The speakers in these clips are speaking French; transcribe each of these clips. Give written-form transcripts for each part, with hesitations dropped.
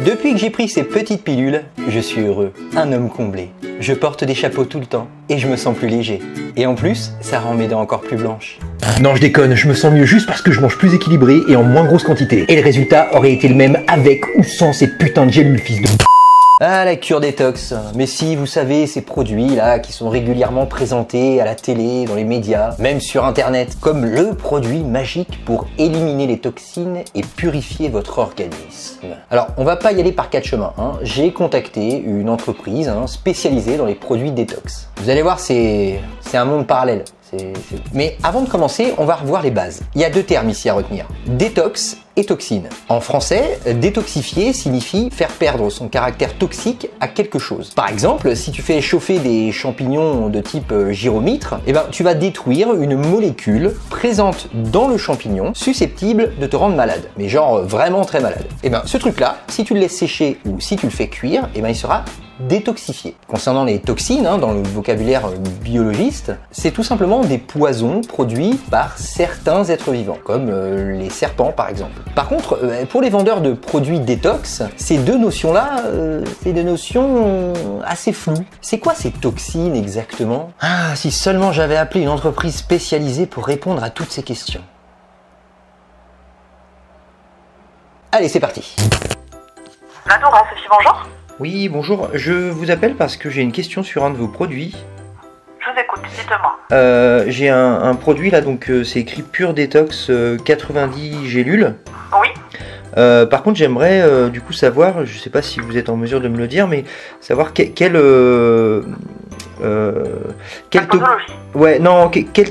Depuis que j'ai pris ces petites pilules, je suis heureux, un homme comblé. Je porte des chapeaux tout le temps et je me sens plus léger. Et en plus, ça rend mes dents encore plus blanches. Non, je déconne, je me sens mieux juste parce que je mange plus équilibré et en moins grosse quantité. Et le résultat aurait été le même avec ou sans ces putains de gélules, fils de... Ah, la cure détox. Mais si, vous savez, ces produits-là qui sont régulièrement présentés à la télé, dans les médias, même sur Internet, comme le produit magique pour éliminer les toxines et purifier votre organisme. Alors, on va pas y aller par quatre chemins. J'ai contacté une entreprise spécialisée dans les produits détox. Vous allez voir, c'est un monde parallèle. Mais avant de commencer, on va revoir les bases. Il y a deux termes ici à retenir. Détox et toxine. En français, détoxifier signifie faire perdre son caractère toxique à quelque chose. Par exemple, si tu fais chauffer des champignons de type gyromitre, tu vas détruire une molécule présente dans le champignon susceptible de te rendre malade. Mais genre vraiment très malade. Ce truc-là, si tu le laisses sécher ou si tu le fais cuire, il sera détoxifié. Concernant les toxines, dans le vocabulaire biologiste, c'est tout simplement des poisons produits par certains êtres vivants, comme les serpents par exemple. Par contre, pour les vendeurs de produits détox, ces deux notions-là, c'est des notions assez floues. C'est quoi ces toxines exactement? Ah, si seulement j'avais appelé une entreprise spécialisée pour répondre à toutes ces questions. Allez, c'est parti. Nadora, Sophie, bonjour. Oui, bonjour, je vous appelle parce que j'ai une question sur un de vos produits. Je vous écoute, dites-moi. J'ai un produit là, donc c'est écrit Pure Détox 90 gélules. Oui. Par contre, j'aimerais du coup savoir, je sais pas si vous êtes en mesure de me le dire, mais savoir quelle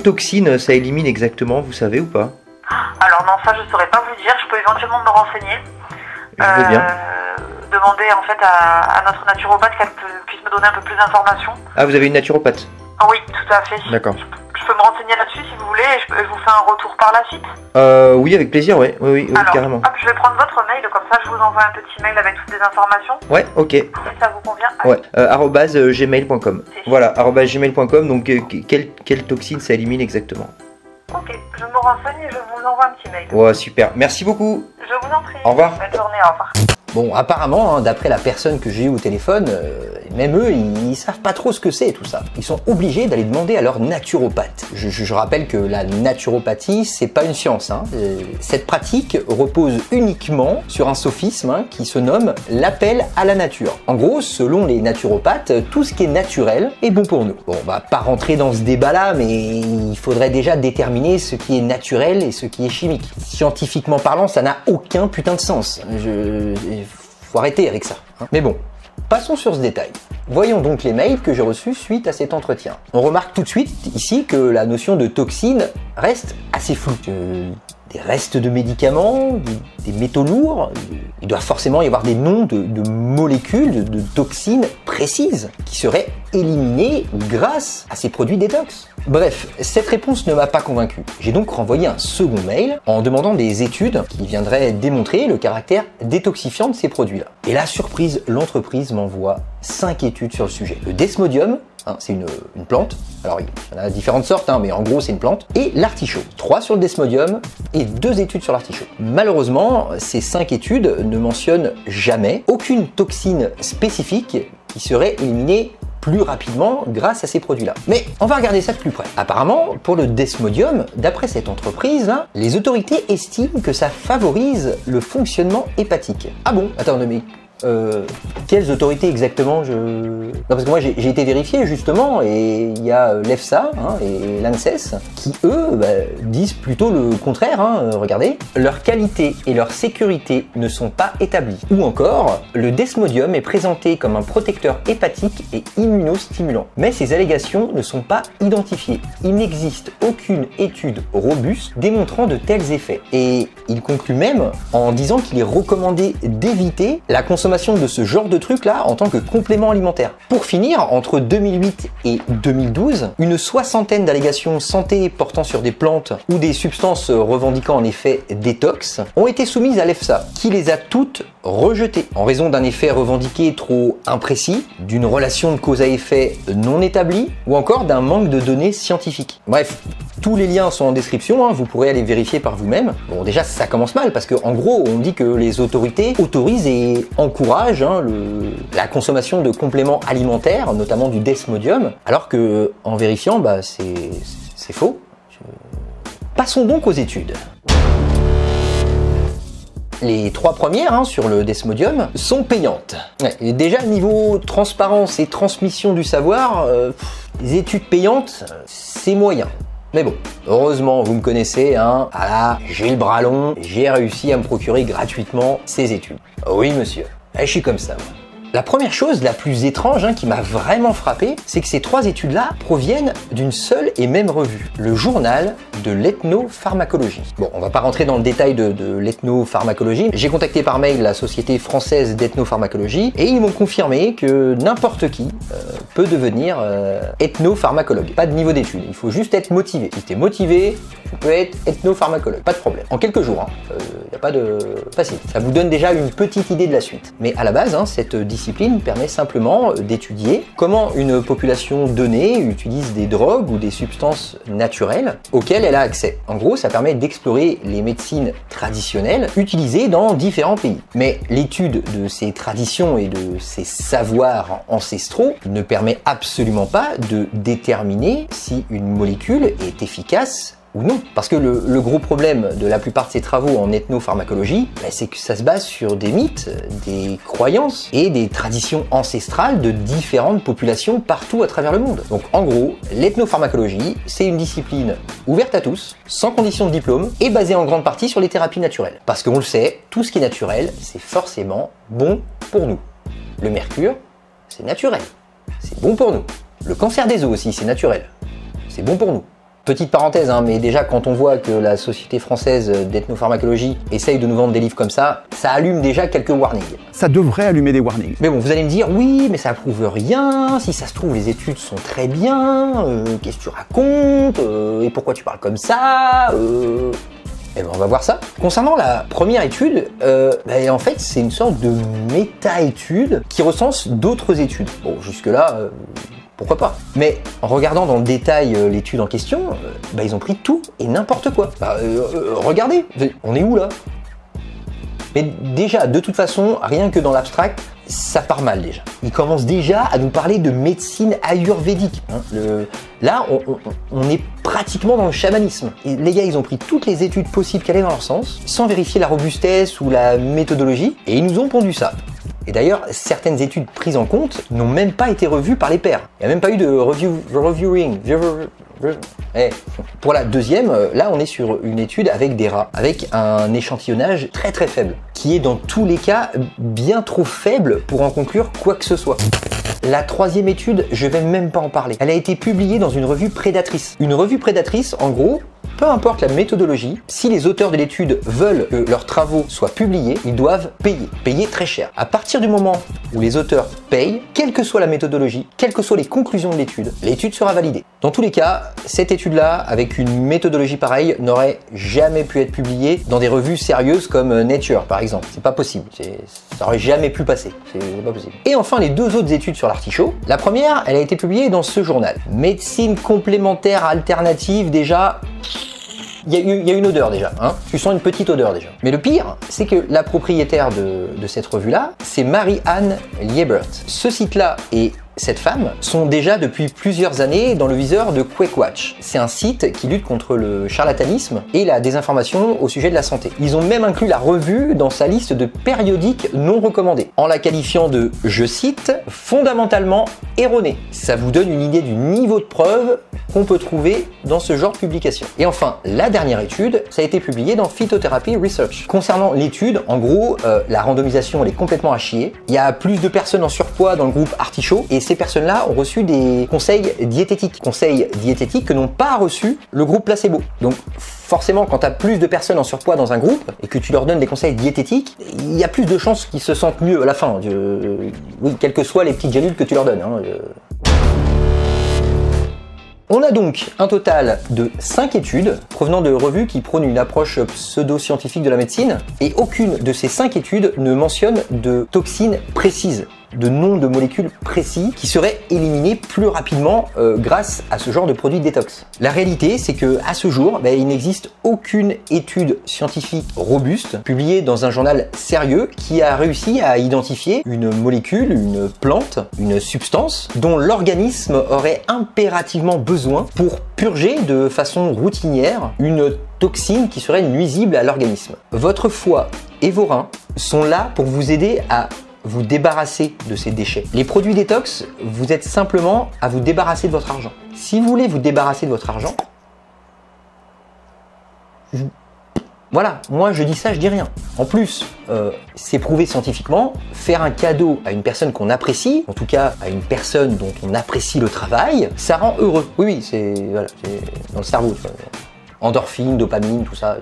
toxine ça élimine exactement, vous savez ou pas? Alors non, ça je saurais pas vous dire, je peux éventuellement me renseigner. Je veux bien. Demander en fait à notre naturopathe qu'elle puisse me donner un peu plus d'informations. Ah, vous avez une naturopathe? Oui, tout à fait. D'accord. Je peux me renseigner là-dessus si vous voulez et je vous fais un retour par la suite. Oui, avec plaisir, ouais. Oui, alors, carrément. Hop, je vais prendre votre mail, comme ça je vous envoie un petit mail avec toutes les informations. Ouais, ok. Si ça vous convient. Ouais, @gmail.com. Voilà, @gmail.com, donc quelle toxine ça élimine exactement? Ok, je me renseigne et je vous envoie un petit mail. Ouais, super. Merci beaucoup. Je vous en prie. Au revoir. Bonne journée, au revoir. Bon, apparemment, d'après la personne que j'ai eue au téléphone, même eux, ils savent pas trop ce que c'est tout ça. Ils sont obligés d'aller demander à leur naturopathe. Je rappelle que la naturopathie, c'est pas une science. Cette pratique repose uniquement sur un sophisme qui se nomme l'appel à la nature. En gros, selon les naturopathes, tout ce qui est naturel est bon pour nous. Bon, on va pas rentrer dans ce débat-là, mais il faudrait déjà déterminer ce qui est naturel et ce qui est chimique. Scientifiquement parlant, ça n'a aucun putain de sens. Faut arrêter avec ça. Mais bon, passons sur ce détail. Voyons donc les mails que j'ai reçus suite à cet entretien. On remarque tout de suite ici que la notion de toxine reste assez floue. Des restes de médicaments, des métaux lourds, il doit forcément y avoir des noms de molécules, de toxines précises qui seraient éliminées grâce à ces produits détox. Bref, cette réponse ne m'a pas convaincu. J'ai donc renvoyé un second mail en demandant des études qui viendraient démontrer le caractère détoxifiant de ces produits-là. Et là, surprise, l'entreprise m'envoie 5 études sur le sujet. Le desmodium, c'est une plante, alors il y en a différentes sortes, mais en gros c'est une plante, et l'artichaut. 3 sur le desmodium et 2 études sur l'artichaut. Malheureusement, ces 5 études ne mentionnent jamais aucune toxine spécifique qui serait éliminée plus rapidement grâce à ces produits-là. Mais on va regarder ça de plus près. Apparemment, pour le desmodium, d'après cette entreprise, les autorités estiment que ça favorise le fonctionnement hépatique. Ah bon? Attends, mais quelles autorités exactement? Non, parce que moi j'ai été vérifié justement et il y a l'EFSA et l'ANSES qui eux disent plutôt le contraire. Regardez, leur qualité et leur sécurité ne sont pas établies. Ou encore, le desmodium est présenté comme un protecteur hépatique et immunostimulant. Mais ces allégations ne sont pas identifiées. Il n'existe aucune étude robuste démontrant de tels effets. Et il conclut même en disant qu'il est recommandé d'éviter la consommation de ce genre de truc là en tant que complément alimentaire. Pour finir, entre 2008 et 2012, une soixantaine d'allégations santé portant sur des plantes ou des substances revendiquant un effet détox ont été soumises à l'EFSA, qui les a toutes rejetées en raison d'un effet revendiqué trop imprécis, d'une relation de cause à effet non établie ou encore d'un manque de données scientifiques. Bref, Tous les liens sont en description, hein, vous pourrez aller vérifier par vous-même. Bon, déjà, ça commence mal, parce qu'en gros, on dit que les autorités autorisent et encouragent hein, la consommation de compléments alimentaires, notamment du desmodium, alors que, en vérifiant, bah, c'est faux. Passons donc aux études. Les 3 premières hein, sur le desmodium sont payantes. Ouais, et déjà niveau transparence et transmission du savoir, les études payantes, c'est moyen. Mais bon, heureusement vous me connaissez, hein, voilà, j'ai le bras long, j'ai réussi à me procurer gratuitement ces études. Oui monsieur, je suis comme ça moi. La première chose la plus étrange hein, qui m'a vraiment frappé, c'est que ces 3 études-là proviennent d'une seule et même revue, le journal de l'ethnopharmacologie. Bon, on va pas rentrer dans le détail de l'ethnopharmacologie. J'ai contacté par mail la Société française d'ethnopharmacologie et ils m'ont confirmé que n'importe qui peut devenir ethnopharmacologue. Pas de niveau d'études, il faut juste être motivé. Si tu es motivé, tu peux être ethnopharmacologue, pas de problème. En quelques jours, il n'y a pas de facile. Ça vous donne déjà une petite idée de la suite. Mais à la base, hein, cette discipline permet simplement d'étudier comment une population donnée utilise des drogues ou des substances naturelles auxquelles elle a accès. En gros, ça permet d'explorer les médecines traditionnelles utilisées dans différents pays. Mais l'étude de ces traditions et de ces savoirs ancestraux ne permet absolument pas de déterminer si une molécule est efficace ou non. Parce que le gros problème de la plupart de ces travaux en ethnopharmacologie, c'est que ça se base sur des mythes, des croyances et des traditions ancestrales de différentes populations partout à travers le monde. Donc en gros, l'ethnopharmacologie, c'est une discipline ouverte à tous, sans condition de diplôme et basée en grande partie sur les thérapies naturelles. Parce qu'on le sait, tout ce qui est naturel, c'est forcément bon pour nous. Le mercure, c'est naturel, c'est bon pour nous. Le cancer des os aussi, c'est naturel, c'est bon pour nous. Petite parenthèse, hein, mais déjà quand on voit que la Société française d'ethnopharmacologie essaye de nous vendre des livres comme ça allume déjà quelques warnings. Ça devrait allumer des warnings. Mais bon, vous allez me dire, oui, mais ça prouve rien, si ça se trouve les études sont très bien, qu'est-ce que tu racontes, et pourquoi tu parles comme ça Eh ben, on va voir ça. Concernant la première étude, en fait c'est une sorte de méta-étude qui recense d'autres études. Bon, jusque-là... pourquoi pas? Mais en regardant dans le détail l'étude en question, ils ont pris tout et n'importe quoi. Regardez, on est où là? Mais déjà, de toute façon, rien que dans l'abstract, ça part mal déjà. Ils commencent déjà à nous parler de médecine ayurvédique. Hein. Là, on est pratiquement dans le chamanisme. Et les gars, ils ont pris toutes les études possibles qui allaient dans leur sens, sans vérifier la robustesse ou la méthodologie, et ils nous ont pondu ça. Et d'ailleurs, certaines études prises en compte n'ont même pas été revues par les pairs. Il n'y a même pas eu de reviewing. Pour la deuxième, là on est sur une étude avec des rats, avec un échantillonnage très très faible, qui est dans tous les cas bien trop faible pour en conclure quoi que ce soit. La troisième étude, je vais même pas en parler. Elle a été publiée dans une revue prédatrice. Une revue prédatrice, en gros, peu importe la méthodologie, si les auteurs de l'étude veulent que leurs travaux soient publiés, ils doivent payer très cher. À partir du moment où les auteurs payent, quelle que soit la méthodologie, quelles que soient les conclusions de l'étude sera validée. Dans tous les cas, cette étude-là, avec une méthodologie pareille, n'aurait jamais pu être publiée dans des revues sérieuses comme Nature, par exemple. C'est pas possible. Ça aurait jamais pu passer. C'est pas possible. Et enfin, les 2 autres études sur l'artichaut. La première, elle a été publiée dans ce journal. Médecine complémentaire alternative, déjà... Il y a une odeur déjà, hein. Tu sens une petite odeur déjà. Mais le pire, c'est que la propriétaire de cette revue-là, c'est Marie-Anne Liebert. Ce site-là et cette femme sont déjà depuis plusieurs années dans le viseur de QuakeWatch. C'est un site qui lutte contre le charlatanisme et la désinformation au sujet de la santé. Ils ont même inclus la revue dans sa liste de périodiques non recommandés, en la qualifiant de, je cite, fondamentalement erronée. Ça vous donne une idée du niveau de preuve qu'on peut trouver dans ce genre de publication. Et enfin, la dernière étude, ça a été publié dans Phytotherapy Research. Concernant l'étude, en gros, la randomisation elle est complètement à chier. Il y a plus de personnes en surpoids dans le groupe artichaut et ces personnes-là ont reçu des conseils diététiques que n'ont pas reçu le groupe placebo. Donc forcément, quand tu as plus de personnes en surpoids dans un groupe et que tu leur donnes des conseils diététiques, il y a plus de chances qu'ils se sentent mieux à la fin. Oui, quelles que soient les petites gélules que tu leur donnes. On a donc un total de 5 études provenant de revues qui prônent une approche pseudo-scientifique de la médecine et aucune de ces 5 études ne mentionne de toxines précises. de noms de molécules précis qui seraient éliminés plus rapidement grâce à ce genre de produit détox. La réalité, c'est que à ce jour, il n'existe aucune étude scientifique robuste publiée dans un journal sérieux qui a réussi à identifier une molécule, une plante, une substance dont l'organisme aurait impérativement besoin pour purger de façon routinière une toxine qui serait nuisible à l'organisme. Votre foie et vos reins sont là pour vous aider à vous débarrasser de ces déchets. Les produits détox, vous êtes simplement à vous débarrasser de votre argent. Si vous voulez vous débarrasser de votre argent, voilà, moi je dis ça, je dis rien. En plus, c'est prouvé scientifiquement, faire un cadeau à une personne qu'on apprécie, en tout cas à une personne dont on apprécie le travail, ça rend heureux. Oui, c'est voilà, dans le cerveau. Endorphine, dopamine, tout ça.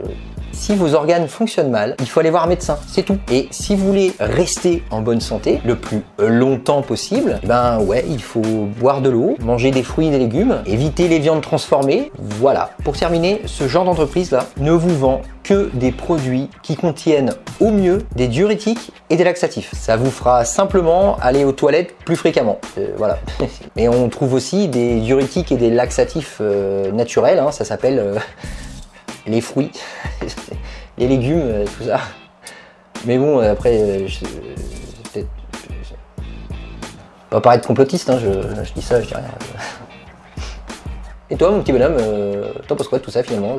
Si vos organes fonctionnent mal, il faut aller voir un médecin, c'est tout. Et si vous voulez rester en bonne santé le plus longtemps possible, ouais, il faut boire de l'eau, manger des fruits et des légumes, éviter les viandes transformées. Voilà. Pour terminer, ce genre d'entreprise-là ne vous vend que des produits qui contiennent au mieux des diurétiques et des laxatifs. Ça vous fera simplement aller aux toilettes plus fréquemment. Voilà. Et on trouve aussi des diurétiques et des laxatifs naturels, hein, ça s'appelle les fruits, les légumes, tout ça. Mais bon, après, peut-être pas paraître complotiste, hein, je dis ça, je dis rien. Et toi, mon petit bonhomme, t'en penses quoi de tout ça finalement?